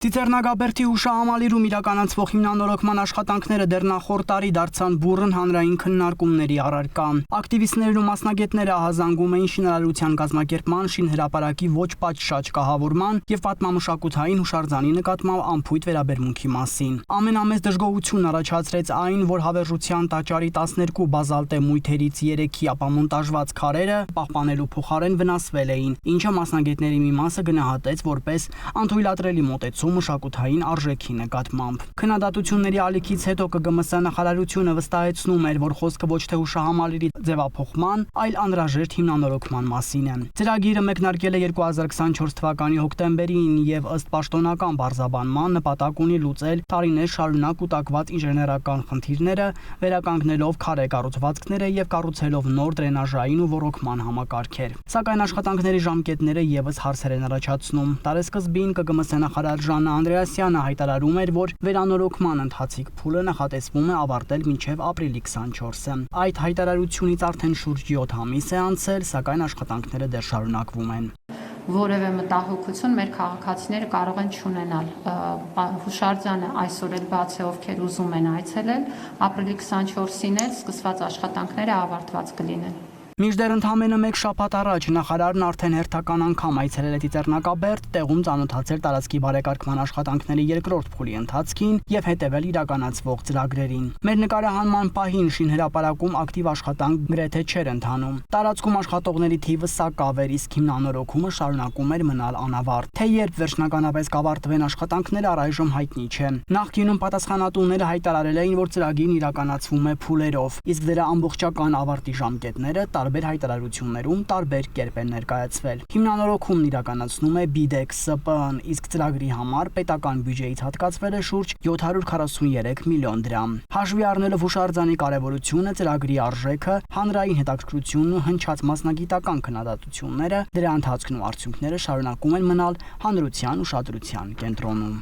Ծիծեռնագաբերդի հուշահամալիրում իրականացվող հիմնանորոգման աշխատանքները դեռ նախորդ տարի դարձան բուռն հանրային քննարկումների առարկա։ Ակտիվիստներն ու մասնագետները ահազանգում էին շինարարության կազմակերպման, շինհրապարակի ոչ պատշաճ կահավորման եւ պատմամշակութային հուշարձանի նկատմամբ անփույթ վերաբերմունքի մասին։ Ամենամեծ դժգոհությունն առաջացրեց այն, որ հավերժության տաճարի 12 բազալտե մույթերից 3-ի ապամոնտաժված քարերը պահպանելու փոխարեն վնասվել էին, ինչը մասնագետների մի մասը գնահատեց որպես անթույլատրելի մոտեցում մշակութային արժեքի նկատմամբ։ Քննադատությունների ալիքից հետո ԿԳՄՍ նախարարությունը վստահեցնում էր, որ խոսքը ոչ թե հուշահամալիրի ձևափոխման, այլ անհրաժեշտ հիմնանորոգման մասին է։ Ծրագիրը մեկնարկել է 2024 թվականի հոկտեմբերին եւ ըստ պաշտոնական բարձաբանման նպատակ ունի լուծել տարիներ շարունակ կուտակված ինժեներական խնդիրները, վերականգնելով քարե կառուցվածքները եւ կառուցելով նոր դրենաժային ու ոռոգման համակարգեր։ Սակայն աշխատանքների ժամկետները եւս հարցեր են առաջացնում։ Տարեսկզբին ԿԳՄՍ նախարար Անդրեասյանը հայտարարում էր, որ վերանորոգման ընթացիկ փուլը նախատեսվում է ավարտել մինչև ապրիլի 24-ը։ Այդ հայտարարությունից արդեն շուրջ 7 ամիս է անցել, սակայն աշխատանքները դեռ շարունակվում են։ Որևէ մտահոգություն մեր քաղաքացիները կարող են չունենալ։ Հուշարձանը այսօր էլ բաց է, ովքեր ուզում են այցելել, ապրիլի 24-ին էլ սկսված աշխատանքները ավարտված կլինեն։ Մինչդեռ ընդամենը մեկ շաբաթ առաջ նախարարն արդեն հերթական անգամ այցելել է Ծիծեռնագաբերդ, տեղում ծանոթացել տարածքի բարեկարգման աշխատանքների երկրորդ փուլի ընթացքին եւ հետեւել իրականացվող ծրագրերին։ Մեր նկարահանման պահին շինհրապարակում ակտիվ աշխատանք գրեթե չէր ընթանում։ Տարածքում աշխատողների թիվը սակավ էր, իսկ հիմնանորոգումը շարունակում էր մնալ անավարտ։ Թե երբ վերջնականապես կավարտվեն աշխատանքները, առայժմ հայտնի չէ։ Նախկինում պատասխանատուները հայտարարել էին, որ ծրագիրն իրականացվում է փուլերով, իսկ դրա ամբողջական ավարտի ժամկետները տարբեր հայտարարություններում տարբեր կերպ են ներկայացվել։ Հիմնանորոգումն իրականացնում է BIDEC ՍՊԸ-ն, իսկ ծրագրի համար պետական բյուջեից հատկացվել է շուրջ 743 միլիոն դրամ։ Հաշվի առնելով հուշարձանի կարևորությունը, ծրագրի արժեքը, հանրային հետաքրքրությունն ու հնչած մասնագիտական քննադատությունները, դրա ընթացքն ու արդյունքները շարունակում են մնալ հանրության ուշադրության կենտրոնում։